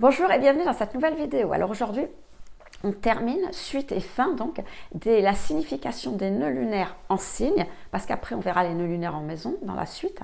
Bonjour et bienvenue dans cette nouvelle vidéo. Alors aujourd'hui, on termine, suite et fin donc, de la signification des nœuds lunaires en signe, parce qu'après on verra les nœuds lunaires en maison dans la suite.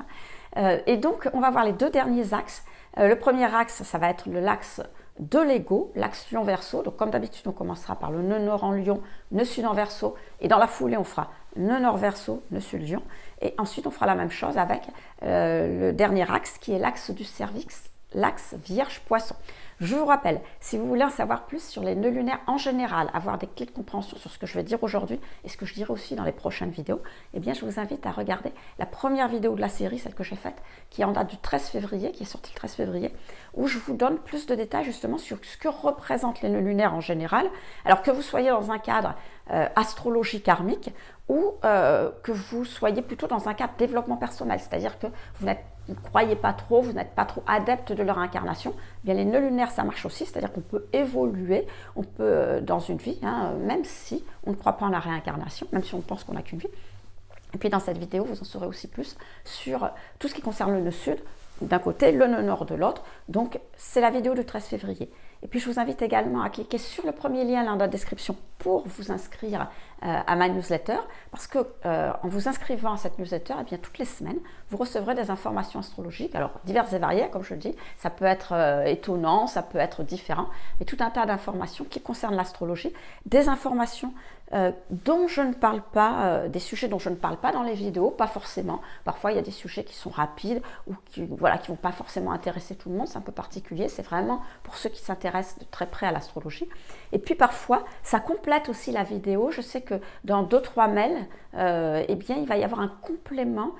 Et donc on va voir les deux derniers axes. Le premier axe, ça va être l'axe de l'ego, l'axe lion-verso. Donc comme d'habitude, on commencera par le nœud nord en lion, nœud sud en verso, et dans la foulée, on fera nœud nord-verso, nœud sud-lion. Et ensuite, on fera la même chose avec le dernier axe, qui est l'axe du cervix, l'axe Vierge-Poisson. Je vous rappelle, si vous voulez en savoir plus sur les nœuds lunaires en général, avoir des clés de compréhension sur ce que je vais dire aujourd'hui et ce que je dirai aussi dans les prochaines vidéos, eh bien je vous invite à regarder la première vidéo de la série, celle que j'ai faite, qui est en date du 13 février, qui est sortie le 13 février, où je vous donne plus de détails justement sur ce que représentent les nœuds lunaires en général. Alors que vous soyez dans un cadre astrologie karmique ou que vous soyez plutôt dans un cadre développement personnel, c'est-à-dire que vous ne croyez pas trop, vous n'êtes pas trop adepte de leur incarnation, eh bien les nœuds lunaires ça marche aussi, c'est-à-dire qu'on peut évoluer, on peut dans une vie, même si on ne croit pas en la réincarnation, même si on pense qu'on n'a qu'une vie. Et puis dans cette vidéo, vous en saurez aussi plus sur tout ce qui concerne le nœud sud d'un côté, le nœud nord de l'autre. Donc c'est la vidéo du 13 février. Et puis je vous invite également à cliquer sur le premier lien dans la description pour vous inscrire à ma newsletter, parce que en vous inscrivant à cette newsletter, eh bien, toutes les semaines, vous recevrez des informations astrologiques, alors diverses et variées, comme je le dis, ça peut être étonnant, ça peut être différent, mais tout un tas d'informations qui concernent l'astrologie, des informations dont je ne parle pas, des sujets dont je ne parle pas dans les vidéos, pas forcément. Parfois, il y a des sujets qui sont rapides ou qui vont pas forcément intéresser tout le monde, c'est un peu particulier, c'est vraiment pour ceux qui s'intéressent de très près à l'astrologie. Et puis parfois, ça complète aussi la vidéo. Je sais que dans 2-3 mails, eh bien, il va y avoir un complément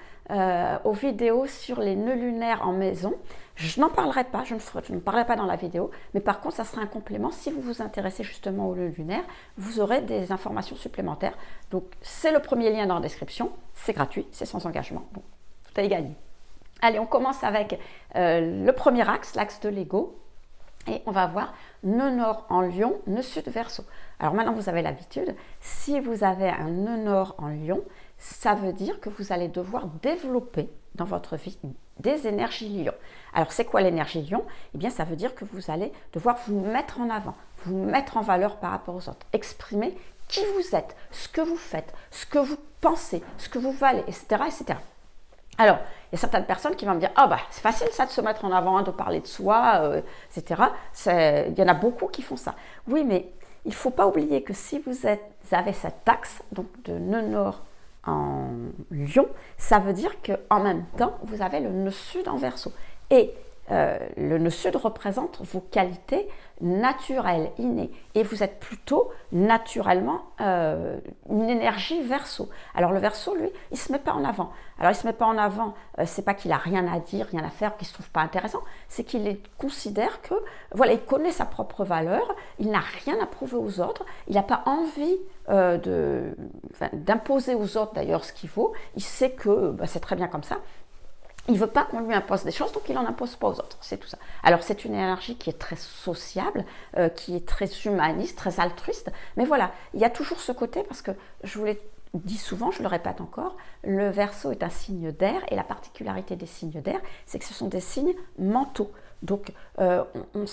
aux vidéos sur les nœuds lunaires en maison. Je n'en parlerai pas, je ne parlerai pas dans la vidéo, mais par contre, ça sera un complément. Si vous vous intéressez justement aux nœuds lunaires, vous aurez des informations supplémentaires. Donc, c'est le premier lien dans la description, c'est gratuit, c'est sans engagement. Bon, tout est gagné. Allez, on commence avec le premier axe, l'axe de l'ego. Et on va voir nœud nord en lion, nœud sud verseau. Alors maintenant, vous avez l'habitude, si vous avez un nœud nord en lion, ça veut dire que vous allez devoir développer dans votre vie des énergies lion. Alors, c'est quoi l'énergie lion? Eh bien, ça veut dire que vous allez devoir vous mettre en avant, vous mettre en valeur par rapport aux autres, exprimer qui vous êtes, ce que vous faites, ce que vous pensez, ce que vous valez, etc., etc. Alors, il y a certaines personnes qui vont me dire « Ah bah, c'est facile ça de se mettre en avant, de parler de soi, etc. » Il y en a beaucoup qui font ça. Oui, mais il ne faut pas oublier que si vous avez cet axe, donc de nœud nord en lion, ça veut dire qu'en même temps, vous avez le nœud sud en verseau. Et le nœud sud représente vos qualités naturelles, innées. Et vous êtes plutôt naturellement une énergie verseau. Alors le verseau, lui, il ne se met pas en avant. Alors il ne se met pas en avant, c'est pas qu'il a rien à dire, rien à faire, qu'il ne se trouve pas intéressant, c'est qu'il considère que, voilà, il connaît sa propre valeur, il n'a rien à prouver aux autres, il n'a pas envie d'imposer aux autres d'ailleurs ce qu'il vaut, il sait que c'est très bien comme ça. Il ne veut pas qu'on lui impose des choses, donc il n'en impose pas aux autres, c'est tout ça. Alors c'est une énergie qui est très sociable, qui est très humaniste, très altruiste, mais voilà, il y a toujours ce côté, parce que je vous l'ai dit souvent, je le répète encore, le Verseau est un signe d'air, et la particularité des signes d'air, c'est que ce sont des signes mentaux. Donc on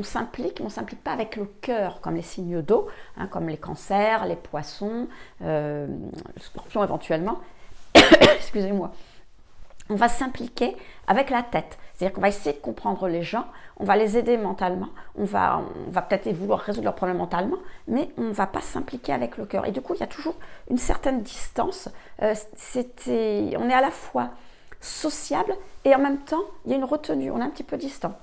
s'implique, mais on ne s'implique pas avec le cœur, comme les signes d'eau, comme les cancers, les poissons, le scorpion éventuellement, excusez-moi. On va s'impliquer avec la tête, c'est-à-dire qu'on va essayer de comprendre les gens, on va les aider mentalement, on va peut-être vouloir résoudre leurs problèmes mentalement, mais on ne va pas s'impliquer avec le cœur. Et du coup, il y a toujours une certaine distance, on est à la fois sociable et en même temps, il y a une retenue, on est un petit peu distant.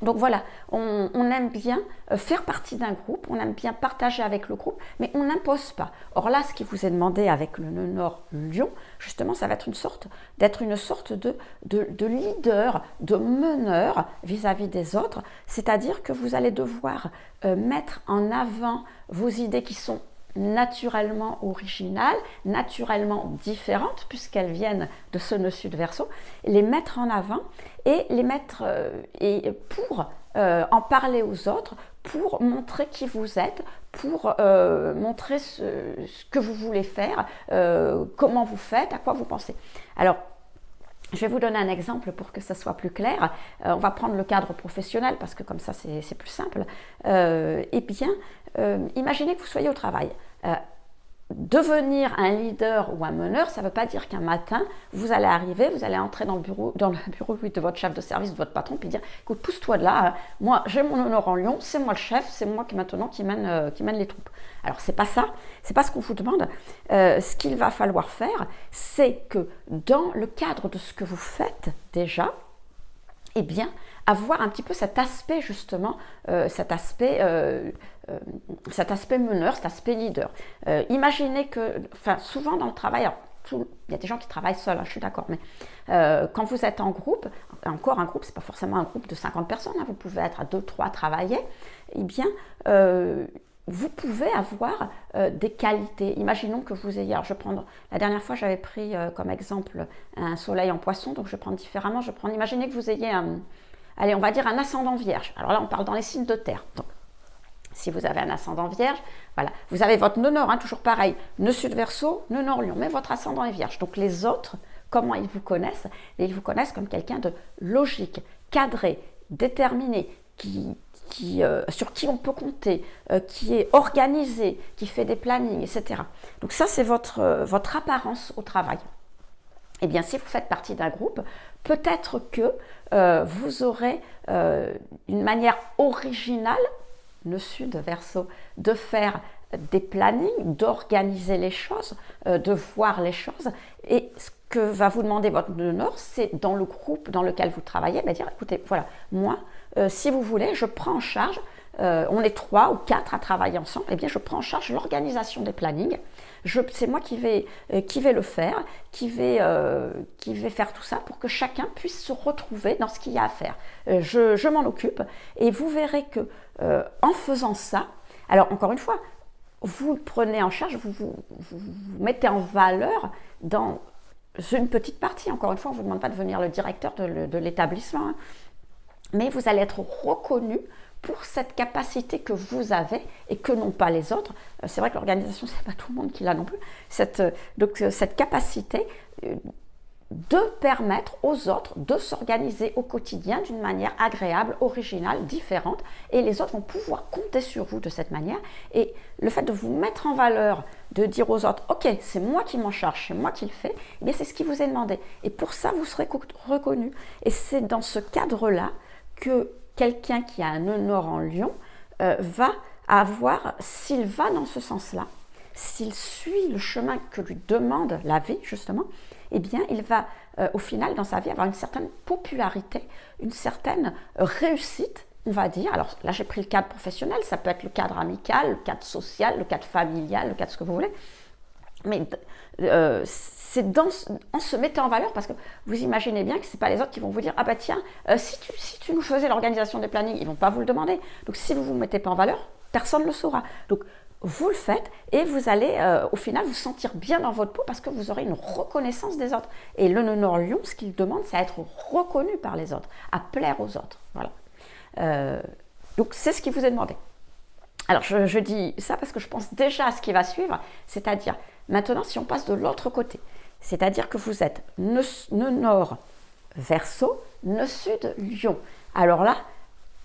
Donc voilà, on aime bien faire partie d'un groupe, on aime bien partager avec le groupe, mais on n'impose pas. Or là, ce qui vous est demandé avec le nœud nord lion, justement, ça va être une sorte de leader, de meneur vis-à-vis des autres, c'est-à-dire que vous allez devoir mettre en avant vos idées qui sont naturellement originales, naturellement différentes, puisqu'elles viennent de ce nœud sud verseau, les mettre en avant et les mettre pour en parler aux autres, pour montrer qui vous êtes, pour montrer ce que vous voulez faire, comment vous faites, à quoi vous pensez. Alors, Je vais vous donner un exemple pour que ça soit plus clair. On va prendre le cadre professionnel parce que comme ça c'est plus simple. Eh bien, imaginez que vous soyez au travail. Devenir un leader ou un meneur, ça ne veut pas dire qu'un matin, vous allez arriver, vous allez entrer dans le bureau oui, de votre chef de service, de votre patron, puis dire, écoute, pousse-toi de là, moi j'ai mon honneur en lion, c'est moi le chef, c'est moi qui maintenant qui mène les troupes. Alors c'est pas ça, c'est pas ce qu'on vous demande. Ce qu'il va falloir faire, c'est que dans le cadre de ce que vous faites déjà, eh bien, avoir un petit peu cet aspect justement, cet aspect meneur, cet aspect leader. Imaginez que, enfin souvent dans le travail, alors, il y a des gens qui travaillent seuls, hein, je suis d'accord, mais quand vous êtes en groupe, encore un groupe, c'est pas forcément un groupe de 50 personnes, hein, vous pouvez être à 2-3 travailler, eh bien, vous pouvez avoir des qualités. Imaginons que vous ayez, alors je vais prendre, la dernière fois j'avais pris comme exemple un soleil en poisson, donc je vais prendre différemment, imaginez que vous ayez allez, on va dire un ascendant vierge. Alors là, on parle dans les signes de terre. Donc, si vous avez un ascendant vierge, voilà, vous avez votre nœud nord, hein, toujours pareil, nœud sud verseau, nœud nord lion, mais votre ascendant est vierge. Donc les autres, comment ils vous connaissent? Ils vous connaissent comme quelqu'un de logique, cadré, déterminé, sur qui on peut compter, qui est organisé, qui fait des plannings, etc. Donc ça, c'est votre apparence au travail. Eh bien, si vous faites partie d'un groupe, peut-être que vous aurez une manière originale, le sud verseau, de faire des plannings, d'organiser les choses, de voir les choses. Et ce que va vous demander votre nœud nord, c'est dans le groupe dans lequel vous travaillez, dire écoutez, voilà, moi, si vous voulez, je prends en charge, on est 3 ou 4 à travailler ensemble, eh bien je prends en charge l'organisation des plannings. C'est moi qui vais le faire, qui vais faire tout ça pour que chacun puisse se retrouver dans ce qu'il y a à faire. Je m'en occupe et vous verrez que en faisant ça, alors encore une fois, vous le prenez en charge, vous mettez en valeur dans une petite partie. Encore une fois, on ne vous demande pas de devenir le directeur de l'établissement, hein, mais vous allez être reconnu pour cette capacité que vous avez et que n'ont pas les autres. C'est vrai que l'organisation, c'est pas tout le monde qui l'a non plus. Donc cette capacité de permettre aux autres de s'organiser au quotidien d'une manière agréable, originale, différente, et les autres vont pouvoir compter sur vous de cette manière. Et le fait de vous mettre en valeur, de dire aux autres, ok, c'est moi qui m'en charge, c'est moi qui le fais, eh bien c'est ce qui vous est demandé. Et pour ça, vous serez reconnu. Et c'est dans ce cadre-là que quelqu'un qui a un nœud nord en lion va avoir, s'il va dans ce sens-là, s'il suit le chemin que lui demande la vie, justement, eh bien, il va, au final, dans sa vie, avoir une certaine popularité, une certaine réussite, on va dire. Alors là, j'ai pris le cadre professionnel, ça peut être le cadre amical, le cadre social, le cadre familial, le cadre ce que vous voulez. Mais c'est en se mettant en valeur, parce que vous imaginez bien que ce n'est pas les autres qui vont vous dire « Ah bah tiens, si tu nous faisais l'organisation des plannings, ils ne vont pas vous le demander. » Donc si vous ne vous mettez pas en valeur, personne ne le saura. Donc vous le faites et vous allez au final vous sentir bien dans votre peau parce que vous aurez une reconnaissance des autres. Et le nœud nord lion, ce qu'il demande, c'est à être reconnu par les autres, à plaire aux autres. Voilà. Donc c'est ce qui vous est demandé. Alors je dis ça parce que je pense déjà à ce qui va suivre, c'est-à-dire maintenant si on passe de l'autre côté, c'est-à-dire que vous êtes nœud nord verseau, nœud sud lion. Alors là,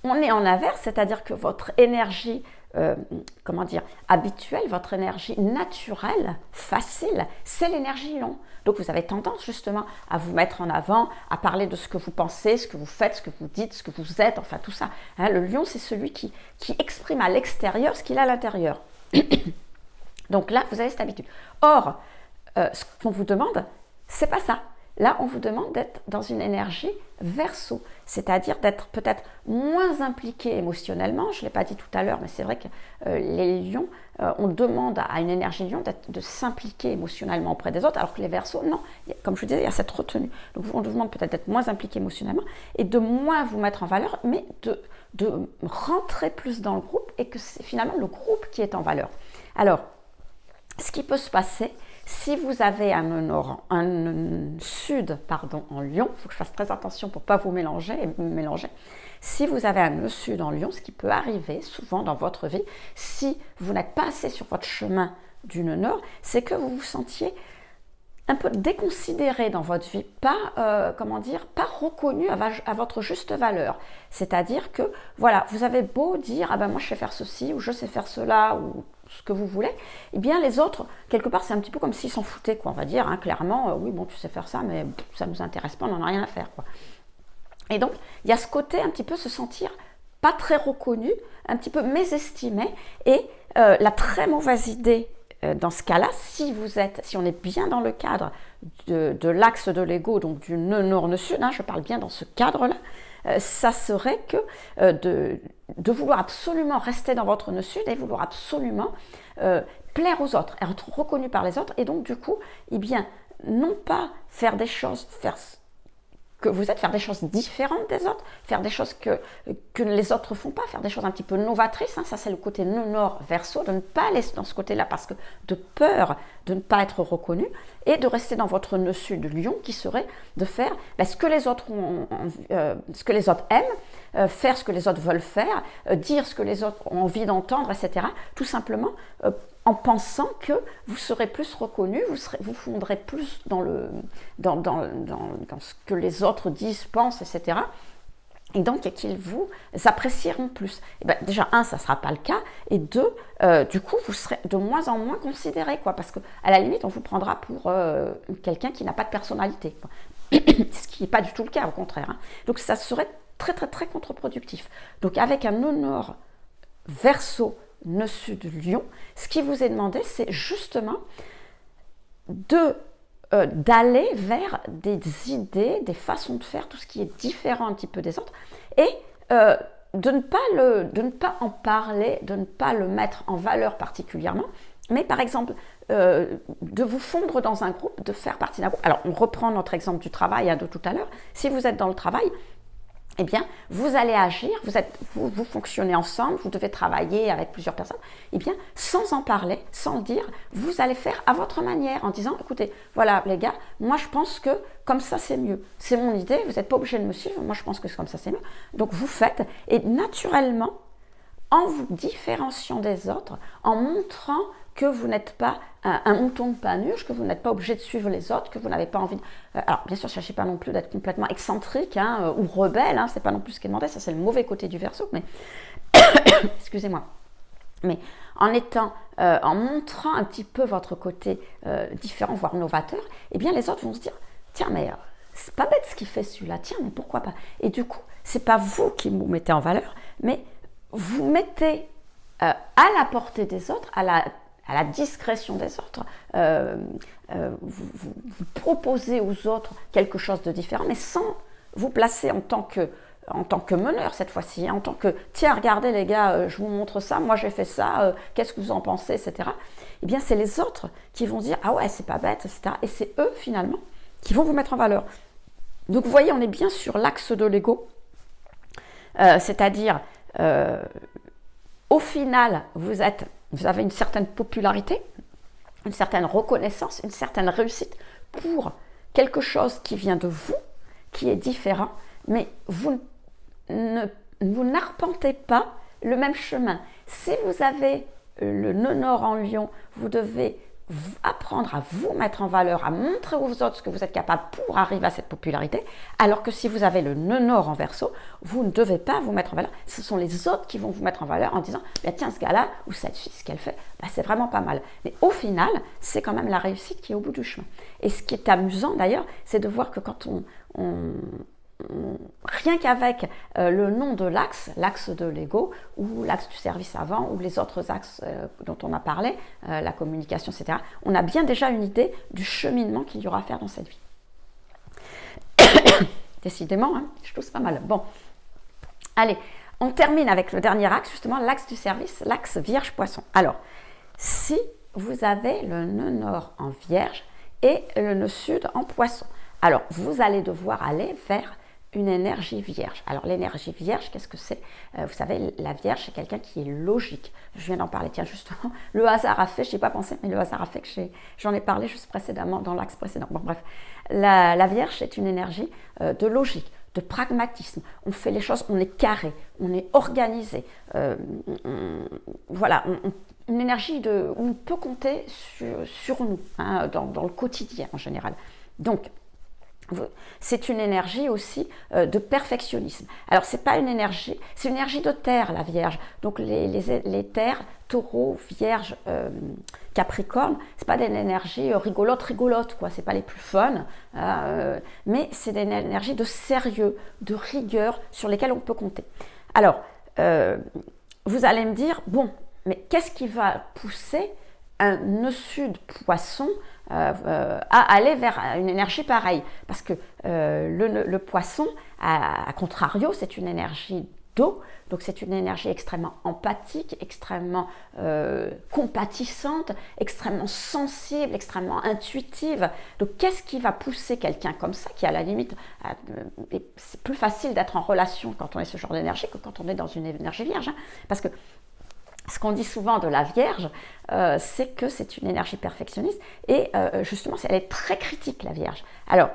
on est en inverse, c'est-à-dire que votre énergie habituelle, votre énergie naturelle, facile, c'est l'énergie lion. Donc vous avez tendance justement à vous mettre en avant, à parler de ce que vous pensez, ce que vous faites, ce que vous dites, ce que vous êtes, enfin tout ça. Hein, le lion, c'est celui qui exprime à l'extérieur ce qu'il a à l'intérieur. Donc là, vous avez cette habitude. Or, ce qu'on vous demande, c'est pas ça. Là, on vous demande d'être dans une énergie verseau, c'est-à-dire d'être peut-être moins impliqué émotionnellement. Je ne l'ai pas dit tout à l'heure, mais c'est vrai que les lions, on demande à une énergie lion de s'impliquer émotionnellement auprès des autres, alors que les verseaux, non. Comme je vous disais, il y a cette retenue. Donc, on vous demande peut-être d'être moins impliqué émotionnellement et de moins vous mettre en valeur, mais de rentrer plus dans le groupe et que c'est finalement le groupe qui est en valeur. Alors, ce qui peut se passer, si vous avez un sud en lion, il faut que je fasse très attention pour ne pas vous mélanger. Si vous avez un nœud sud en lion, ce qui peut arriver souvent dans votre vie, si vous n'êtes pas assez sur votre chemin du nœud nord, c'est que vous vous sentiez un peu déconsidéré dans votre vie, pas, comment dire, pas reconnu à votre juste valeur. C'est-à-dire que, voilà, vous avez beau dire, ah ben moi je sais faire ceci, ou je sais faire cela, ou ce que vous voulez, eh bien les autres, quelque part, c'est un petit peu comme s'ils s'en foutaient, quoi, on va dire, hein, clairement, oui, bon, tu sais faire ça, mais ça ne nous intéresse pas, on n'en a rien à faire, quoi. Et donc, il y a ce côté, un petit peu, se sentir pas très reconnu, un petit peu mésestimé, et la très mauvaise idée, dans ce cas-là, si on est bien dans le cadre de l'axe de l'ego, donc du nœud nord-nœud sud, hein, je parle bien dans ce cadre-là, ça serait que de vouloir absolument rester dans votre nœud sud et vouloir absolument plaire aux autres, être reconnu par les autres, et donc du coup, eh bien, non pas faire des choses, que vous êtes, faire des choses différentes des autres, faire des choses que les autres ne font pas, faire des choses un petit peu novatrices, hein, ça c'est le côté nœud nord verso, de ne pas aller dans ce côté-là parce que de peur de ne pas être reconnu, et de rester dans votre nœud sud lion qui serait de faire ce que les autres ce que les autres aiment, faire ce que les autres veulent faire, dire ce que les autres ont envie d'entendre, etc. Tout simplement en pensant que vous serez plus reconnu, vous fondrez plus dans ce que les autres disent, pensent, etc. Et donc, qu'ils vous apprécieront plus. Et ben, déjà, un, ça ne sera pas le cas. Et deux, du coup, vous serez de moins en moins considéré, quoi. Parce qu'à la limite, on vous prendra pour quelqu'un qui n'a pas de personnalité, quoi. Ce qui n'est pas du tout le cas, au contraire, hein. Donc, ça serait très, très, très contre-productif. Donc, avec un nœud nord verso, nœud sud lion, ce qui vous est demandé, c'est justement d'aller vers des idées, des façons de faire, tout ce qui est différent un petit peu des autres, et de ne pas en parler, de ne pas le mettre en valeur particulièrement, mais par exemple, de vous fondre dans un groupe, de faire partie d'un groupe. Alors, on reprend notre exemple du travail, hein, de tout à l'heure. Si vous êtes dans le travail, eh bien, vous allez agir, vous fonctionnez ensemble, vous devez travailler avec plusieurs personnes, eh bien, sans en parler, sans le dire, vous allez faire à votre manière, en disant, écoutez, voilà les gars, moi je pense que comme ça c'est mieux, c'est mon idée, vous n'êtes pas obligé de me suivre, moi je pense que comme ça c'est mieux, donc vous faites, et naturellement, en vous différenciant des autres, en montrant que vous n'êtes pas un mouton de Panurge, que vous n'êtes pas obligé de suivre les autres, que vous n'avez pas envie de... Alors, bien sûr, ne cherchez pas non plus d'être complètement excentrique, hein, ou rebelle, hein, c'est pas non plus ce qui est demandé, ça c'est le mauvais côté du Verseau, mais... Excusez-moi. Mais en montrant un petit peu votre côté différent, voire novateur, eh bien les autres vont se dire, tiens, mais c'est pas bête ce qu'il fait celui-là, tiens, mais pourquoi pas? Et du coup, c'est pas vous qui vous mettez en valeur, mais vous mettez à la portée des autres, à la discrétion des autres, vous proposez aux autres quelque chose de différent, mais sans vous placer en tant que meneur cette fois-ci, en tant que « tiens, regardez les gars, je vous montre ça, moi j'ai fait ça, qu'est-ce que vous en pensez ?» etc. Eh bien, c'est les autres qui vont dire « ah ouais, c'est pas bête », etc. Et c'est eux, finalement, qui vont vous mettre en valeur. Donc, vous voyez, on est bien sur l'axe de l'ego, c'est-à-dire, au final, vous avez une certaine popularité, une certaine reconnaissance, une certaine réussite pour quelque chose qui vient de vous, qui est différent, mais vous n'arpentez pas le même chemin. Si vous avez le nœud nord en lion, vous devez apprendre à vous mettre en valeur, à montrer aux autres ce que vous êtes capable pour arriver à cette popularité, alors que si vous avez le nœud nord en verso, vous ne devez pas vous mettre en valeur. Ce sont les autres qui vont vous mettre en valeur en disant bah, tiens, ce gars-là ou cette fille, ce qu'elle fait, bah, c'est vraiment pas mal. Mais au final, c'est quand même la réussite qui est au bout du chemin. Et ce qui est amusant d'ailleurs, c'est de voir que quand rien qu'avec le nom de l'axe de l'ego, ou l'axe du service avant, ou les autres axes dont on a parlé, la communication, etc., on a bien déjà une idée du cheminement qu'il y aura à faire dans cette vie. Décidément, hein, je tousse pas mal. Bon, allez, on termine avec le dernier axe, justement, l'axe du service, l'axe Vierge-Poisson. Alors, si vous avez le nœud nord en Vierge et le nœud sud en Poisson, alors vous allez devoir aller vers une énergie vierge. Alors l'énergie vierge, qu'est-ce que c'est? Vous savez, la vierge, c'est quelqu'un qui est logique. Je viens d'en parler, tiens, justement, le hasard a fait, je n'y ai pas pensé, mais le hasard a fait que j'en ai parlé juste précédemment, dans l'axe précédent. Bon, bref, la vierge, c'est une énergie de logique. de pragmatisme. On fait les choses, on est carré, on est organisé. Voilà, une énergie où on peut compter sur nous, hein, dans le quotidien en général. Donc, c'est une énergie aussi de perfectionnisme. Alors, c'est pas une énergie, c'est une énergie de terre, la Vierge. Donc, les terres, Taureau, Vierge, Capricorne, c'est pas des énergies rigolotes, quoi. C'est pas les plus fun, mais c'est des énergies de sérieux, de rigueur sur lesquelles on peut compter. Alors, vous allez me dire, bon, mais qu'est-ce qui va pousser un nœud sud poisson à aller vers une énergie pareille? Parce que le poisson, à contrario, c'est une énergie d'eau, donc c'est une énergie extrêmement empathique, extrêmement compatissante, extrêmement sensible, extrêmement intuitive. Donc qu'est-ce qui va pousser quelqu'un comme ça, qui à la limite, c'est plus facile d'être en relation quand on est ce genre d'énergie que quand on est dans une énergie vierge, hein, parce que ce qu'on dit souvent de la Vierge, c'est que c'est une énergie perfectionniste et justement, elle est très critique, la Vierge. Alors,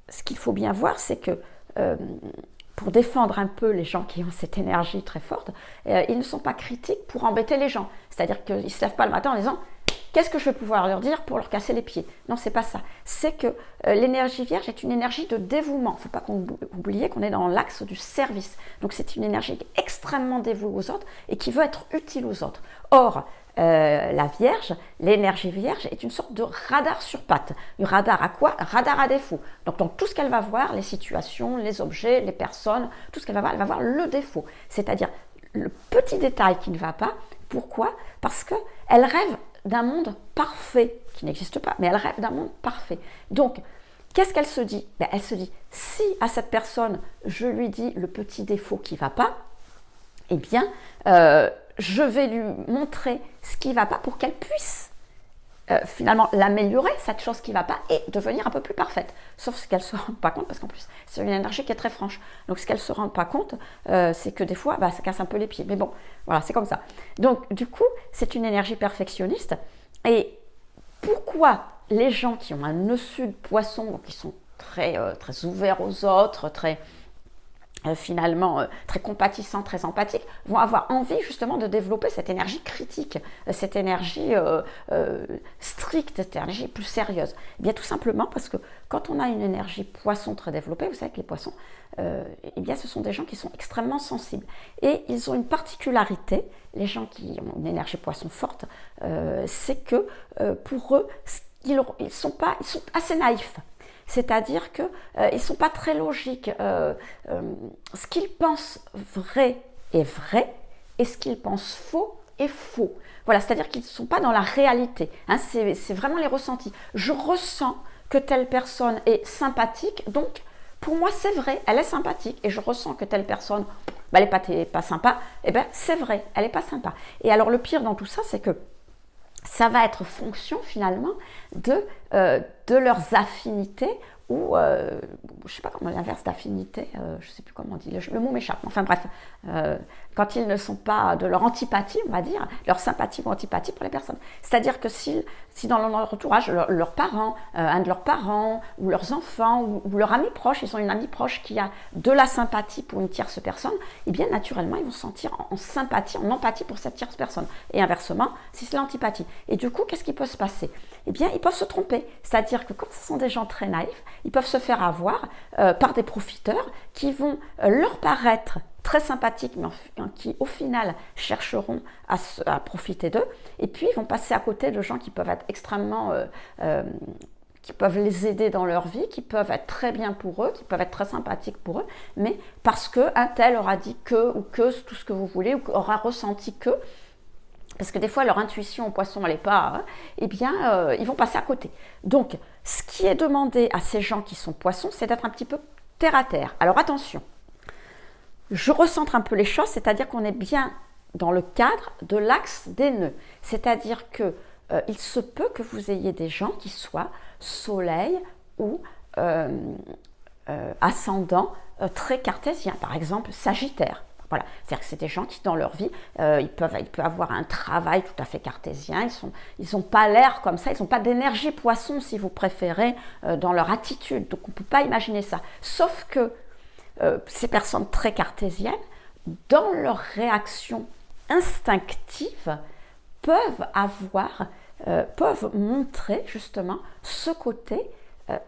ce qu'il faut bien voir, c'est que pour défendre un peu les gens qui ont cette énergie très forte, ils ne sont pas critiques pour embêter les gens. C'est-à-dire qu'ils ne se lèvent pas le matin en disant « Qu'est-ce que je vais pouvoir leur dire pour leur casser les pieds ?» Non, c'est pas ça. C'est que l'énergie vierge est une énergie de dévouement. Il ne faut pas oublier qu'on est dans l'axe du service. Donc c'est une énergie extrêmement dévouée aux autres et qui veut être utile aux autres. Or, la Vierge, l'énergie Vierge est une sorte de radar sur pattes. Un radar à quoi? Un radar à défaut. Donc dans tout ce qu'elle va voir, les situations, les objets, les personnes, tout ce qu'elle va voir, elle va voir le défaut. C'est-à-dire le petit détail qui ne va pas. Pourquoi? Parce qu'elle rêve d'un monde parfait, qui n'existe pas, mais elle rêve d'un monde parfait. Donc, qu'est-ce qu'elle se dit? Elle se dit, si à cette personne, je lui dis le petit défaut qui ne va pas, eh bien, je vais lui montrer ce qui ne va pas pour qu'elle puisse finalement l'améliorer, cette chose qui ne va pas, et devenir un peu plus parfaite. Sauf ce qu'elle ne se rend pas compte, parce qu'en plus, c'est une énergie qui est très franche. Donc, ce qu'elle ne se rend pas compte, c'est que des fois, ça casse un peu les pieds. Mais bon, voilà, c'est comme ça. Donc, du coup, c'est une énergie perfectionniste. Et pourquoi les gens qui ont un nœud sud poisson, donc qui sont très, très ouverts aux autres, très... finalement très compatissants, très empathiques, vont avoir envie justement de développer cette énergie critique, cette énergie stricte, cette énergie plus sérieuse. Eh bien tout simplement parce que quand on a une énergie poisson très développée, vous savez que les poissons, eh bien ce sont des gens qui sont extrêmement sensibles. Et ils ont une particularité, les gens qui ont une énergie poisson forte, c'est que pour eux, ils sont assez naïfs. C'est-à-dire qu'ils ne sont pas très logiques. Ce qu'ils pensent vrai est vrai et ce qu'ils pensent faux est faux. Voilà, c'est-à-dire qu'ils ne sont pas dans la réalité. Hein, c'est vraiment les ressentis. Je ressens que telle personne est sympathique, donc pour moi c'est vrai, elle est sympathique. Et je ressens que telle personne, elle n'est pas sympa, et bien c'est vrai, elle n'est pas sympa. Et alors le pire dans tout ça, c'est que ça va être fonction finalement de leurs affinités ou, je ne sais pas comment l'inverse d'affinité, je ne sais plus comment on dit, le mot m'échappe, enfin bref, quand ils ne sont pas de leur antipathie, on va dire, leur sympathie ou antipathie pour les personnes. C'est-à-dire que si dans leur entourage, leurs parents, un de leurs parents, ou leurs enfants, ou leur ami proche, ils ont une amie proche qui a de la sympathie pour une tierce personne, eh bien naturellement, ils vont se sentir en sympathie, en empathie pour cette tierce personne. Et inversement, si c'est l'antipathie. Et du coup, qu'est-ce qui peut se passer? Eh bien, ils peuvent se tromper. C'est-à-dire que quand ce sont des gens très naïfs, ils peuvent se faire avoir par des profiteurs qui vont leur paraître très sympathiques, mais qui au final chercheront à profiter d'eux. Et puis, ils vont passer à côté de gens qui peuvent être extrêmement... qui peuvent les aider dans leur vie, qui peuvent être très bien pour eux, qui peuvent être très sympathiques pour eux, mais parce qu'un tel aura dit que, ou que, tout ce que vous voulez, ou aura ressenti que, parce que des fois leur intuition au poisson elle n'est pas, eh bien ils vont passer à côté. Donc ce qui est demandé à ces gens qui sont poissons, c'est d'être un petit peu terre à terre. Alors attention, je recentre un peu les choses, c'est-à-dire qu'on est bien dans le cadre de l'axe des nœuds. C'est-à-dire que il se peut que vous ayez des gens qui soient soleil ou ascendant très cartésien, par exemple sagittaire. Voilà. C'est-à-dire que c'est des gens qui, dans leur vie, ils peuvent avoir un travail tout à fait cartésien, ils n'ont pas l'air comme ça, ils n'ont pas d'énergie poisson, si vous préférez, dans leur attitude. Donc on ne peut pas imaginer ça. Sauf que ces personnes très cartésiennes, dans leur réaction instinctive, peuvent montrer justement ce côté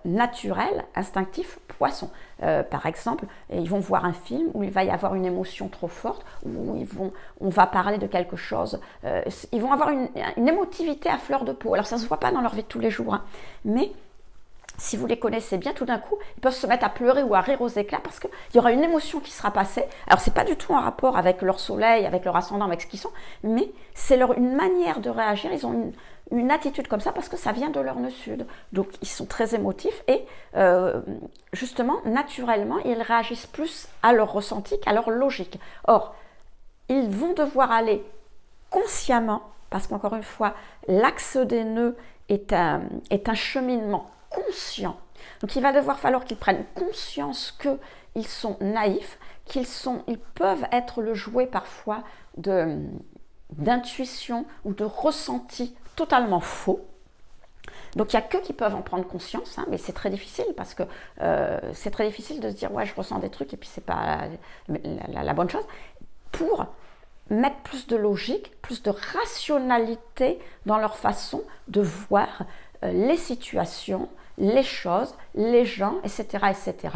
naturel, instinctif, poisson. Par exemple, ils vont voir un film où il va y avoir une émotion trop forte, où on va parler de quelque chose, ils vont avoir une émotivité à fleur de peau. Alors ça ne se voit pas dans leur vie de tous les jours, hein, mais si vous les connaissez bien, tout d'un coup, ils peuvent se mettre à pleurer ou à rire aux éclats parce qu'il y aura une émotion qui sera passée. Alors, ce n'est pas du tout en rapport avec leur soleil, avec leur ascendant, avec ce qu'ils sont, mais c'est une manière de réagir. Ils ont une attitude comme ça parce que ça vient de leur nœud sud. Donc, ils sont très émotifs et justement, naturellement, ils réagissent plus à leur ressenti qu'à leur logique. Or, ils vont devoir aller consciemment, parce qu'encore une fois, l'axe des nœuds est un cheminement conscient. Donc il va falloir qu'ils prennent conscience qu'ils sont naïfs, ils peuvent être le jouet parfois d'intuition ou de ressenti totalement faux. Donc il n'y a que qui peuvent en prendre conscience, hein, mais c'est très difficile parce que c'est très difficile de se dire ouais je ressens des trucs et puis c'est pas la bonne chose. Pour mettre plus de logique, plus de rationalité dans leur façon de voir les situations, les choses, les gens, etc. etc.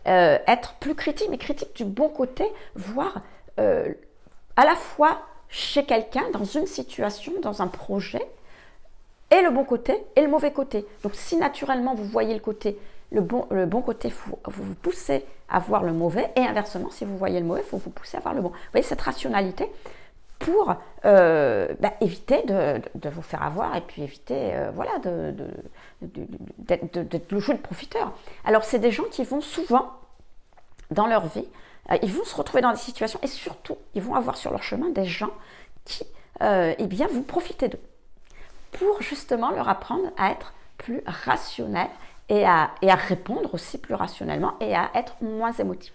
Être plus critique, mais critique du bon côté, voir à la fois chez quelqu'un, dans une situation, dans un projet, et le bon côté et le mauvais côté. Donc si naturellement vous voyez le bon côté, vous vous poussez à voir le mauvais, et inversement, si vous voyez le mauvais, il faut vous pousser à voir le bon. Vous voyez cette rationalité pour éviter de vous faire avoir et puis éviter d'être le jeu de profiteur. Alors c'est des gens qui vont souvent dans leur vie, ils vont se retrouver dans des situations et surtout ils vont avoir sur leur chemin des gens qui vous profitez d'eux pour justement leur apprendre à être plus rationnel et à répondre aussi plus rationnellement et à être moins émotif.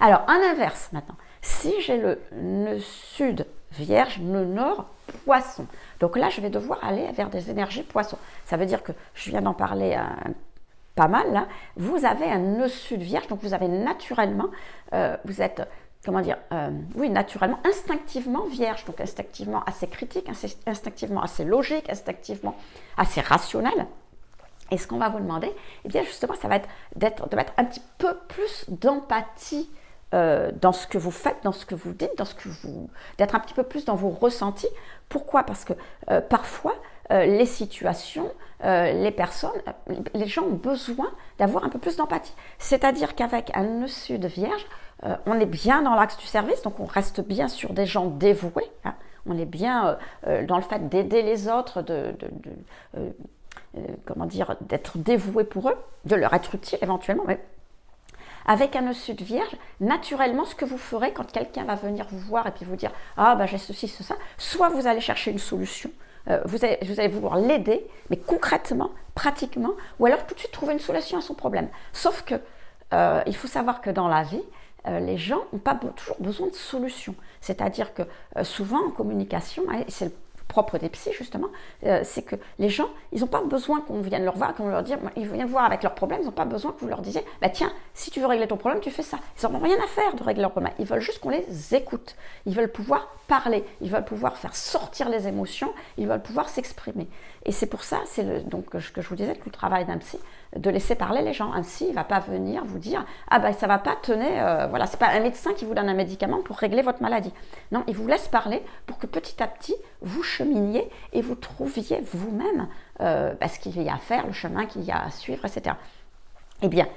Alors en inverse maintenant, si j'ai le nœud sud Vierge, nœud nord, poisson. Donc là, je vais devoir aller vers des énergies poisson. Ça veut dire que je viens d'en parler pas mal là. Vous avez un nœud sud Vierge, donc vous avez naturellement, vous êtes, naturellement, instinctivement Vierge, donc instinctivement assez critique, instinctivement assez logique, instinctivement assez rationnel. Et ce qu'on va vous demander, eh bien justement, ça va être de mettre un petit peu plus d'empathie dans ce que vous faites, dans ce que vous dites, d'être un petit peu plus dans vos ressentis. Pourquoi ? Parce que parfois, les situations, les personnes, les gens ont besoin d'avoir un peu plus d'empathie. C'est-à-dire qu'avec un nœud sud Vierge, on est bien dans l'axe du service, donc on reste bien sur des gens dévoués. Hein. On est bien dans le fait d'aider les autres, d'être dévoué pour eux, de leur être utile éventuellement, mais avec un nœud sud Vierge, naturellement, ce que vous ferez quand quelqu'un va venir vous voir et puis vous dire « Ah, j'ai ceci, ça », soit vous allez chercher une solution, vous allez vouloir l'aider, mais concrètement, pratiquement, ou alors tout de suite trouver une solution à son problème. Sauf que il faut savoir que dans la vie, les gens n'ont pas toujours besoin de solutions. C'est-à-dire que souvent en communication, et c'est le propre des psys justement, c'est que les gens, ils n'ont pas besoin qu'on vienne leur voir, qu'on leur dise, ils viennent voir avec leurs problèmes, ils n'ont pas besoin que vous leur disiez, tiens, si tu veux régler ton problème, tu fais ça. Ils n'en ont rien à faire de régler leur problème, ils veulent juste qu'on les écoute, ils veulent pouvoir parler, ils veulent pouvoir faire sortir les émotions, ils veulent pouvoir s'exprimer. Et c'est pour ça, donc ce que je vous disais, que le travail d'un psy, de laisser parler les gens. Un psy, il ne va pas venir vous dire « Ah ça ne va pas, tenez, voilà, ce n'est pas un médecin qui vous donne un médicament pour régler votre maladie. » Non, il vous laisse parler pour que petit à petit, vous cheminiez et vous trouviez vous-même ce qu'il y a à faire, le chemin qu'il y a à suivre, etc. Eh bien,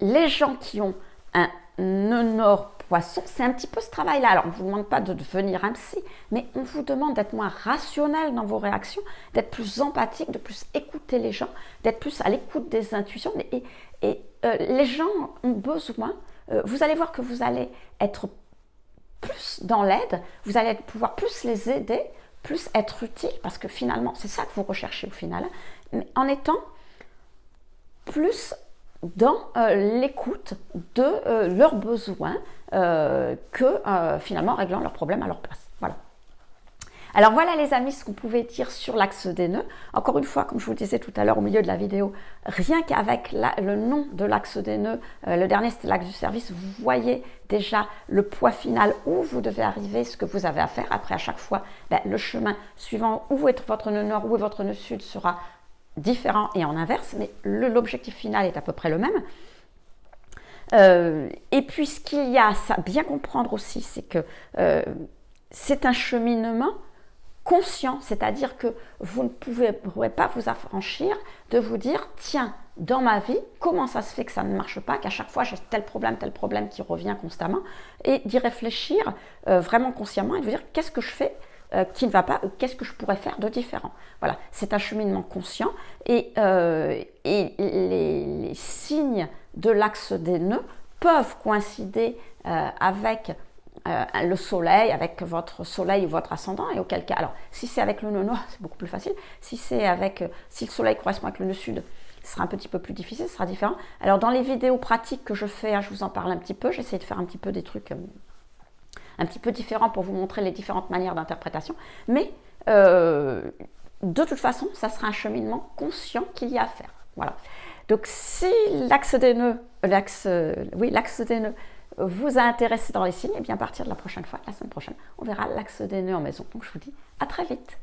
les gens qui ont un nœud nord poisson, c'est un petit peu ce travail-là. Alors, on ne vous demande pas de devenir un psy, mais on vous demande d'être moins rationnel dans vos réactions, d'être plus empathique, de plus écouter les gens, d'être plus à l'écoute des intuitions. Et les gens ont besoin, vous allez voir que vous allez être plus dans l'aide, vous allez pouvoir plus les aider, plus être utile, parce que finalement, c'est ça que vous recherchez au final, mais en étant plus dans l'écoute de leurs besoins que finalement en réglant leurs problèmes à leur place. Voilà. Alors voilà les amis ce qu'on pouvait dire sur l'axe des nœuds. Encore une fois, comme je vous le disais tout à l'heure au milieu de la vidéo, rien qu'avec le nom de l'axe des nœuds, le dernier c'était l'axe du service, vous voyez déjà le point final où vous devez arriver, ce que vous avez à faire. Après à chaque fois, le chemin suivant où est votre nœud nord, où est votre nœud sud sera différent et en inverse, mais l'objectif final est à peu près le même. Et puis ce qu'il y a à bien comprendre aussi, c'est que c'est un cheminement conscient, c'est-à-dire que vous ne pourrez pas vous affranchir de vous dire, tiens, dans ma vie, comment ça se fait que ça ne marche pas, qu'à chaque fois j'ai tel problème qui revient constamment, et d'y réfléchir vraiment consciemment et de vous dire, qu'est-ce que je fais qui ne va pas, qu'est-ce que je pourrais faire de différent. Voilà, c'est un cheminement conscient et les signes de l'axe des nœuds peuvent coïncider avec le soleil, avec votre soleil ou votre ascendant, et auquel cas, alors si c'est avec le nœud nord, c'est beaucoup plus facile, si le soleil correspond avec le nœud sud, ce sera un petit peu plus difficile, ce sera différent. Alors dans les vidéos pratiques que je fais, je vous en parle un petit peu, j'essaie de faire un petit peu des trucs un petit peu différents pour vous montrer les différentes manières d'interprétation, mais de toute façon, ça sera un cheminement conscient qu'il y a à faire. Voilà. Donc si l'axe des nœuds, vous a intéressé dans les signes, et bien à partir de la prochaine fois, la semaine prochaine, on verra l'axe des nœuds en maison. Donc je vous dis à très vite.